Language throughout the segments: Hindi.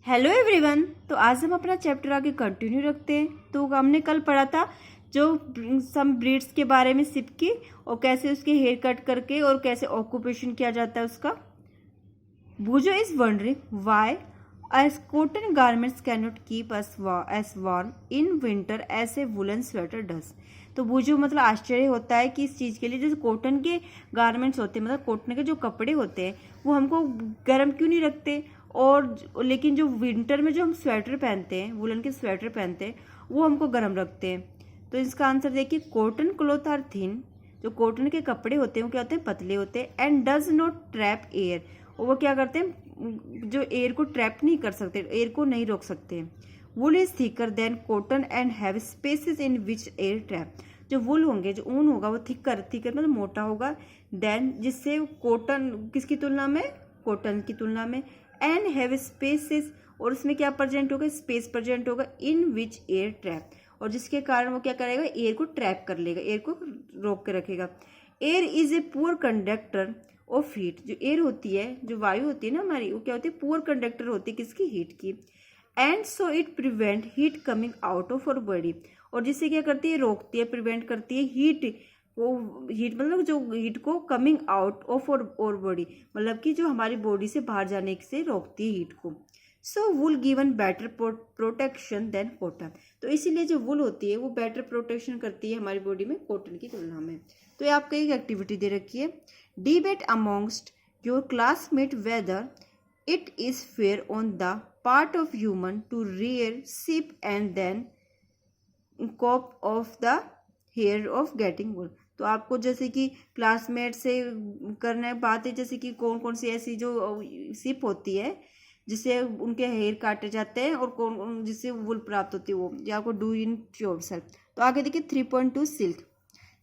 Hello everyone. तो आज हम अपना चैप्टर आगे कंटिन्यू रखते हैं। तो हमने कल पढ़ा था जो सम ब्रीड्स के बारे में सिप की, और कैसे उसके हेयर कट करके और कैसे ऑक्यूपेशन किया जाता है उसका। Boojho is wondering why as cotton garments cannot keep us as warm in winter as a woolen sweater does। तो बूजो मतलब आश्चर्य होता है कि इस चीज़ के लिए, जैसे कॉटन के गारमेंट्स होते हैं, मतलब कॉटन के जो कपड़े होते हैं वो हमको गर्म क्यों नहीं रखते, और लेकिन जो विंटर में जो हम स्वेटर पहनते हैं, वुलन के स्वेटर पहनते हैं, वो हमको गर्म रखते हैं। तो इसका आंसर देखिए, कॉटन क्लॉथ आर थिन। जो कॉटन के कपड़े होते हैं वो क्या होते हैं, पतले होते हैं। And does not trap air, और वो क्या करते हैं, जो एयर को ट्रैप नहीं कर सकते, एयर को नहीं रोक सकते। Wool is thicker than cotton and have spaces in which air trap. जो वुल होंगे, जो ऊन होगा वो थिकर मतलब मोटा होगा, देन जिससे कॉटन किसकी तुलना में, कॉटन की तुलना में। एंड हैव स्पेसेस, और उसमें क्या प्रेजेंट होगा, स्पेस प्रेजेंट होगा, इन विच एयर ट्रैप, और जिसके कारण वो क्या करेगा, एयर को ट्रैप कर लेगा, एयर को रोक के रखेगा। Air is a poor conductor of heat. जो एयर होती है, जो वायु होती है ना हमारी, वो क्या होती है, पुअर कंडक्टर होती है किसकी, हीट की। And so it prevent heat coming out of our body, और जिससे क्या करती है, रोकती है, प्रिवेंट करती है हीट वो, हीट मतलब जो हीट को कमिंग आउट ऑफ और बॉडी, मतलब कि जो हमारी बॉडी से बाहर जाने से रोकती है हीट को। So wool given better protection than cotton. तो इसीलिए जो वुल होती है वो बेटर प्रोटेक्शन करती है हमारी बॉडी में कॉटन की तुलना में। तो ये आपको एक एक्टिविटी दे रखी है, debate amongst your classmate whether it is fair on the part of human to rear sheep and then cop off the hair of getting wool. तो आपको जैसे कि क्लासमेट से करना है बात है, जैसे कि कौन कौन सी ऐसी जो सिप होती है जिससे उनके हेयर काटे जाते हैं, और कौन जिससे वुल प्राप्त होती है, वो ये आपको डू इन योर सेल्फ। तो आगे देखिए 3.2 silk.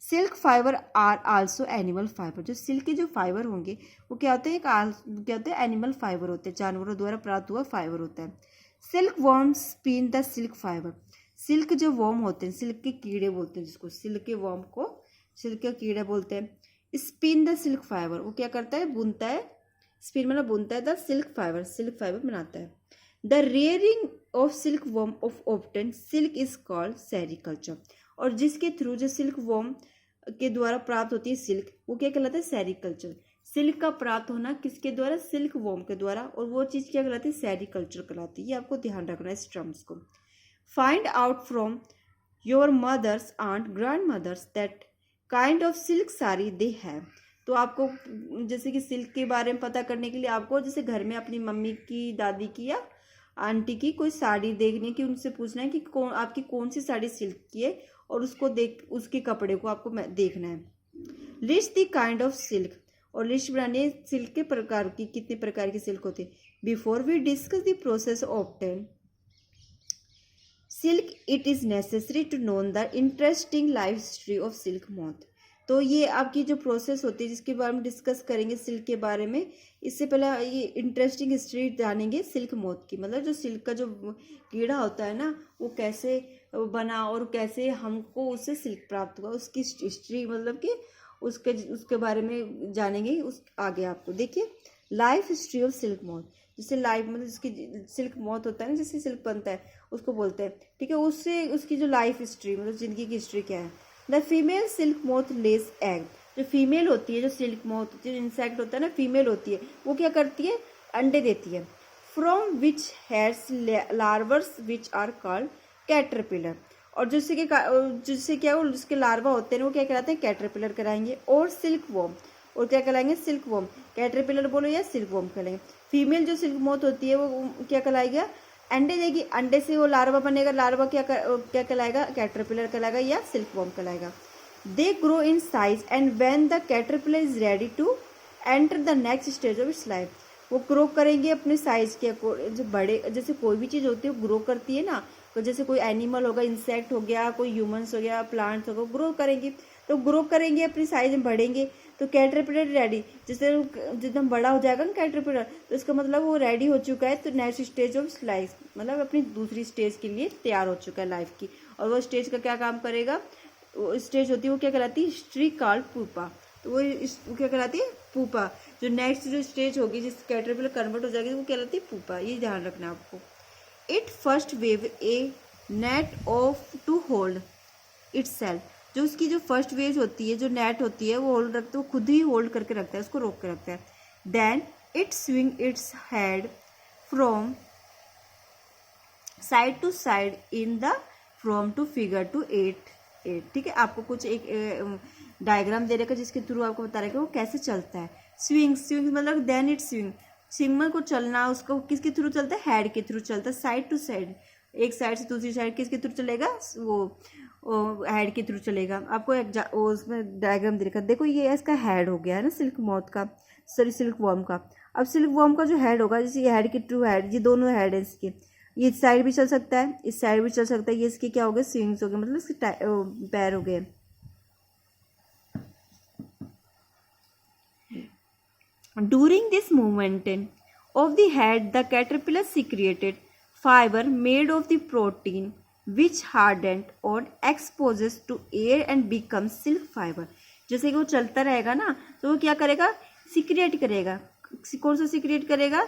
Silk fibre are also animal fibre. जो सिल्क के जो फाइबर होंगे वो क्या होते हैं, क्या होते हैं, एनिमल फाइबर होते हैं, जानवरों द्वारा प्राप्त हुआ फाइबर होता है। Silk worm spin the silk fibre. Silk जो वॉर्म होते हैं, सिल्क के कीड़े बोलते हैं जिसको, सिल्क के वॉर्म को सिल्क के कीड़े बोलते हैं। स्पिन द सिल्क फाइबर, वो क्या करता है, बुनता है, स्पिन मतलब बुनता है, द सिल्क फाइबर बनाता है। The rearing of silk worm of obtain silk is called sericulture. और जिसके थ्रू जो सिल्क वॉर्म के द्वारा प्राप्त होती है सिल्क, वो क्या कहलाता है, सेरिकल्चर। सिल्क का प्राप्त होना किसके द्वारा, सिल्क वॉर्म के द्वारा, और वो चीज़ क्या कहलाती है, सेरिकल्चर कहलाती है। ये आपको ध्यान रखना है इस टर्म्स को। Find out from your mothers aunt grandmothers that kind of silk sari they have. तो आपको जैसे कि सिल्क के बारे में पता करने के लिए आपको जैसे घर में अपनी मम्मी की, दादी की या आंटी की कोई साड़ी देखने की, उनसे पूछना है कि आपकी कौन सी साड़ी सिल्क की है, और उसको देख, उसके कपड़े को आपको देखना है। List the kind of silk, और लिस्ट बनानी है सिल्क के प्रकार की, कितने प्रकार की सिल्क होती है। Before we discuss the process obtain silk it is necessary to know the interesting life history of silk moth. तो ये आपकी जो प्रोसेस होती है जिसके बारे में डिस्कस करेंगे सिल्क के बारे में, इससे पहले ये इंटरेस्टिंग हिस्ट्री जानेंगे सिल्क मोथ की। मतलब जो सिल्क का जो कीड़ा होता है ना, वो कैसे बना और कैसे हमको उससे सिल्क प्राप्त हुआ, उसकी हिस्ट्री, मतलब कि उसके बारे में जानेंगे उस आगे। आपको देखिए, life history of silk moth, जैसे लाइफ मतलब जिसकी सिल्क मोथ होता है ना, जिससे सिल्क बनता है उसको बोलते हैं, ठीक है। उससे उसकी जो लाइफ हिस्ट्री, मतलब जिंदगी की हिस्ट्री क्या है। The female silk moth less egg. जो फीमेल होती है, जो सिल्क मोथ जो इंसेक्ट होता है ना, फीमेल होती है, वो क्या करती है, अंडे देती है। From which has larvas which are called caterpillar. और जिससे क्या हो, जिसके लार्वा होते हैं वो क्या कहलाते हैं, कैटरपिलर कराएंगे। और सिल्क वॉर्म, और क्या कहलाएंगे, सिल्क वॉर्म। कैटरपिलर बोलो या सिल्क वॉर्म कहलाएंगे। फीमेल जो सिल्क मोथ होती है वो क्या कहलाएगा, अंडे देगी, अंडे से वो लार्वा बनेगा, लार्वा क्या कहलाएगा, कैटरपिलर कहलाएगा या सिल्क वॉर्म कहलाएगा। They grow in size and when the caterpillar is ready to enter the next stage of its life. वो ग्रो करेंगे अपने साइज के अकॉर्डिंग। जो बड़े, जैसे कोई भी चीज़ होती है वो ग्रो करती है ना, तो जैसे कोई एनिमल होगा, इंसेक्ट हो गया, कोई ह्यूमंस हो गया, प्लांट्स होगा, ग्रो करेंगे। तो ग्रो करेंगे, अपनी साइज में बढ़ेंगे, तो कैटरपिलर रेडी, जैसे जितना बड़ा हो जाएगा ना कैटरपिलर, तो इसका मतलब वो रेडी हो चुका है, तो नेक्स्ट स्टेज ऑफ लाइफ, मतलब अपनी दूसरी स्टेज के लिए तैयार हो चुका है लाइफ की। और वो स्टेज का क्या काम करेगा, वो स्टेज होती है वो क्या कहलाती है, हिस्ट्री कॉल्ड पुपा। तो वो क्या कहलाती है, पुपा। जो नेक्स्ट जो स्टेज होगी जिस कैटरपिलर कन्वर्ट हो जाएगी वो कहलाती है पुपा। ये ध्यान रखना है आपको। It first weave a net of to hold itself, जो उसकी जो फर्स्ट वेव होती है, जो नेट होती है वो होल्ड रखते, वो खुद ही होल्ड करके रखता है, उसको रोक के रखता है। Then it swing its head from side to side in the form to figure to 8। ठीक है, आपको कुछ एक डायग्राम दे रखा जिसके थ्रू आपको बता रहेगा वो कैसे चलता है। स्विंग मतलब देन इट स्विंग, स्विंग को चलना, उसको किसके थ्रू चलता है, हेड के थ्रू चलता है, साइड टू साइड, एक साइड से दूसरी साइड किसके थ्रू चलेगा, वो हेड के थ्रू चलेगा। आपको एक उसमें डायग्राम दे रखा, देखो ये इसका हेड हो गया है ना सिल्क मॉथ का, सॉरी सिल्क वॉर्म का। अब सिल्क वॉर्म का जो हेड होगा, जैसे ये हेड के थ्रू हेड, ये दोनों हेड है इसके, ये इस साइड भी चल सकता है, इस साइड भी चल सकता है, ये इसके क्या हो गए, स्विंग्स हो गए, मतलब इसके पैर हो गए। During this movement of the head, the caterpillar secreted fiber made of the protein which hardened or exposes to air and becomes silk fiber। जैसे कि वो चलता रहेगा ना तो वो क्या करेगा, सिक्रिएट करेगा। कौन सा सिक्रिएट करेगा,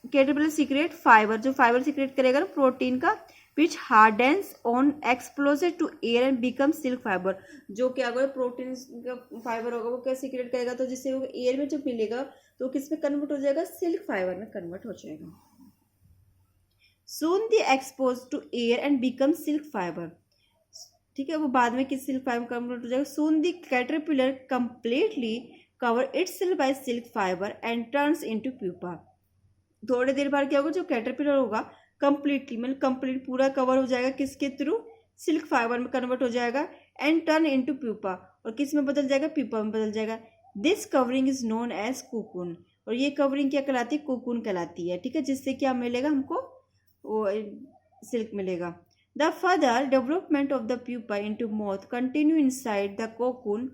कैटरपिलर सिक्रिएट फाइबर, जो फाइबर सिक्रिएट करेगा ना प्रोटीन का, which hardens on exposure to air and become silk fibre, जो क्या होगा प्रोटीन का फाइबर होगा वो क्या सिक्रिएट करेगा, तो जिससे वो एयर में जब मिलेगा तो किस में कन्वर्ट हो जाएगा, सिल्क फाइबर में कन्वर्ट हो जाएगा। Soon the expose to air and become silk fibre, ठीक है, वो बाद में किस सिल्क फाइबर कन्वर्ट हो जाएगा। Soon the caterpillar completely cover itself by silk fibre and turns into pupa. थोड़ी देर बाद क्या होगा, जो कैटरपिलर होगा कंप्लीटली मतलब कंप्लीट पूरा कवर हो जाएगा किसके थ्रू, सिल्क फाइबर में कन्वर्ट हो जाएगा, एंड टर्न इनटू प्यूपा, और किस में बदल जाएगा, प्यूपा में बदल जाएगा। This covering is known as cocoon, और ये कवरिंग क्या कहलाती है, कोकून कहलाती है। ठीक है, जिससे क्या मिलेगा हमको, वो सिल्क मिलेगा। The further development of the pupa into moth continue inside the cocoon.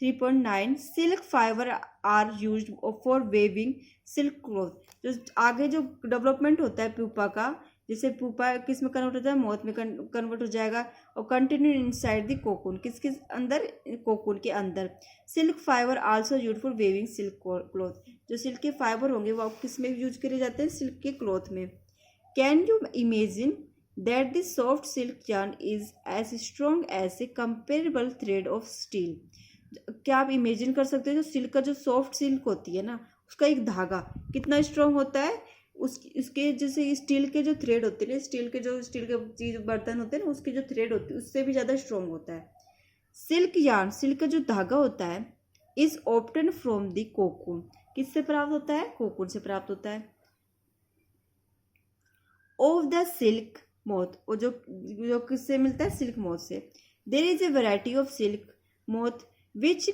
3.9 silk fibre are used for weaving silk cloth, जो आगे जो डेवलपमेंट होता है प्यूपा का, जैसे प्यूपा किस में कन्वर्ट होता है, मोथ में कन्वर्ट हो जाएगा, और कंटिन्यू इनसाइड द कोकून, किसके अंदर, कोकून के अंदर। Silk fibre also use for weaving silk cloth, जो सिल्क के फाइबर होंगे वो किस में यूज करे जाते हैं, सिल्क के क्लॉथ में। Can you imagine that the soft silk yarn is as strong as a comparable thread of steel. क्या आप इमेजिन कर सकते हो, जो सिल्क का जो सॉफ्ट सिल्क होती है ना, उसका एक धागा कितना स्ट्रॉन्ग होता है, उसके जैसे स्टील के जो थ्रेड होते हैं, स्टील के चीज बर्तन होते हैं ना, उसके जो थ्रेड होती है उससे भी ज़्यादा स्ट्रॉन्ग होता है। सिल्क यार्न, सिल्क का जो धागा होता है, is obtain from the cocoon, किससे प्राप्त होता है, कोकून से प्राप्त होता है। ऑफ द सिल्क मोथ, और जो किससे मिलता है, सिल्क मोथ से। There is a variety of silk moth which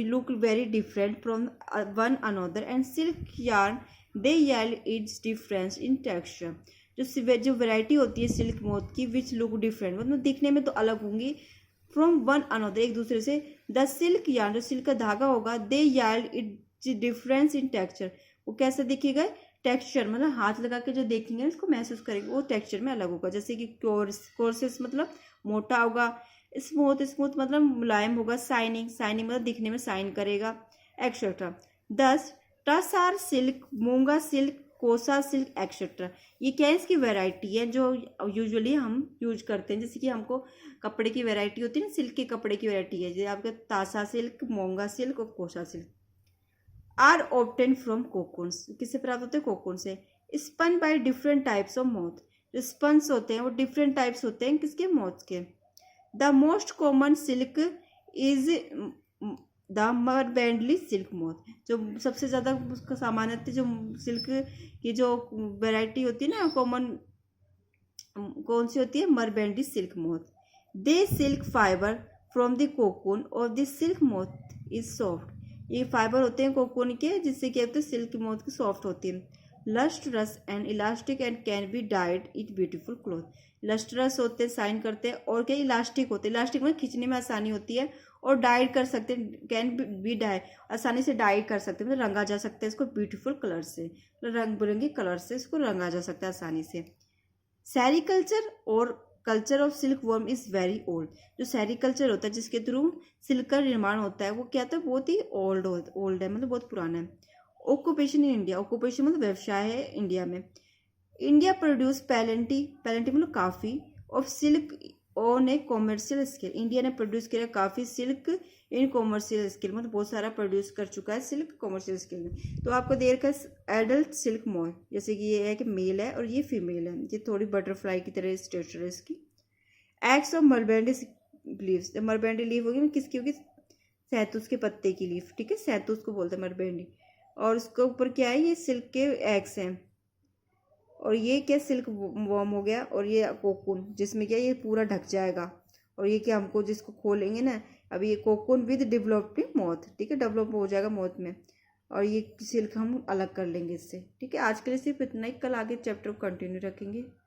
look very different from one another and silk yarn they yield its difference in texture। जो वैरायटी होती है सिल्क मोथ की, विच लुक डिफरेंट मतलब दिखने में तो अलग होंगी, फ्रॉम वन अनदर एक दूसरे से। द सिल्क यार्न, जो सिल्क का धागा होगा, दे याइल्ड इट डिफरेंस इन टेक्सचर, वो कैसे दिखेगा, टेक्सचर मतलब हाथ लगा के जो देखेंगे उसको महसूस करेंगे, वो टेक्सचर में अलग होगा। जैसे कि कोर्सेस मतलब मोटा होगा, स्मूथ मतलब मुलायम होगा, साइनिंग मतलब दिखने में साइन करेगा, एक्सेट्रा। दस टसार सिल्क, मूंगा सिल्क, कोसा सिल्क एक्सेट्रा, ये क्या है, इसकी वैरायटी है जो यूजुअली हम यूज करते हैं। जैसे कि हमको कपड़े की वैरायटी होती है ना, सिल्क के कपड़े की वैरायटी है, जैसे आपका तासा सिल्क, मूंगा सिल्क और kosa silk. Are obtain from cocoons, किससे प्राप्त होते हैं, कोकून से। Spun by different types of moth, जो स्पन्स होते हैं वो डिफरेंट टाइप्स होते हैं किसके, मोथ के। The most common silk is the mulberry silk moth, जो सबसे ज़्यादा सामान्यतः जो सिल्क की जो वैरायटी होती है ना कॉमन, कौन सी होती है, मरबेंडली silk moth. They silk fibre from the cocoon और the silk moth is soft, ये फाइबर होते हैं कोकून के, जिससे क्या होते हैं, सिल्क मोथ की सॉफ्ट होती है। Lustrous and elastic and can be died it beautiful cloth, lustrous होते हैं, साइन करते हैं, और क्या इलास्टिक होते हैं, इलास्टिक में खींचने में आसानी होती है, और डाइड कर सकते हैं, कैन बी डाई, आसानी से डाइड कर सकते हैं, मतलब रंगा जा सकता है इसको ब्यूटीफुल कलर से, रंग बिरंगे कलर से इसको रंगा जा सकता है आसानी से। सेरिकल्चर और culture of silk worm is very old. जो सेरिकल्चर होता है जिसके थ्रू सिल्क का निर्माण होता है वो क्या था, बहुत ही ओल्ड है, मतलब बहुत पुराना है। ऑक्यूपेशन इन इंडिया, ऑक्यूपेशन मतलब व्यवसाय है इंडिया में। इंडिया प्रोड्यूस पैलेंटी मतलब काफ़ी of silk on a commercial scale. India ने प्रोड्यूस किया काफ़ी सिल्क इन कॉमर्शियल स्केल, मतलब बहुत सारा प्रोड्यूस कर चुका है सिल्क कॉमर्शियल स्केल में। तो आपको दे रखा है एडल्ट सिल्क मॉल, जैसे कि ये है कि मेल है और ये फीमेल है, ये थोड़ी बटरफ्लाई की तरह स्ट्रक्चर है इसकी। एक्स ऑफ मलबेंडी लीव्स, मलबेंडी लीव होगी किसकी होगी, शहतूत के पत्ते की लीफ, ठीक है, शहतूत को बोलते हैं मलबेंडी। और उसके ऊपर क्या है, ये सिल्क के एग्स हैं। और ये क्या सिल्क वॉर्म हो गया, और ये कोकून जिसमें क्या ये पूरा ढक जाएगा। और ये क्या हमको जिसको खोलेंगे ना, अभी ये कोकून विद डेवलपिंग मॉथ, ठीक है, डेवलप हो जाएगा मॉथ में। और ये सिल्क हम अलग कर लेंगे इससे, ठीक है। आज के लिए सिर्फ इतना ही, कल आगे चैप्टर को कंटिन्यू रखेंगे।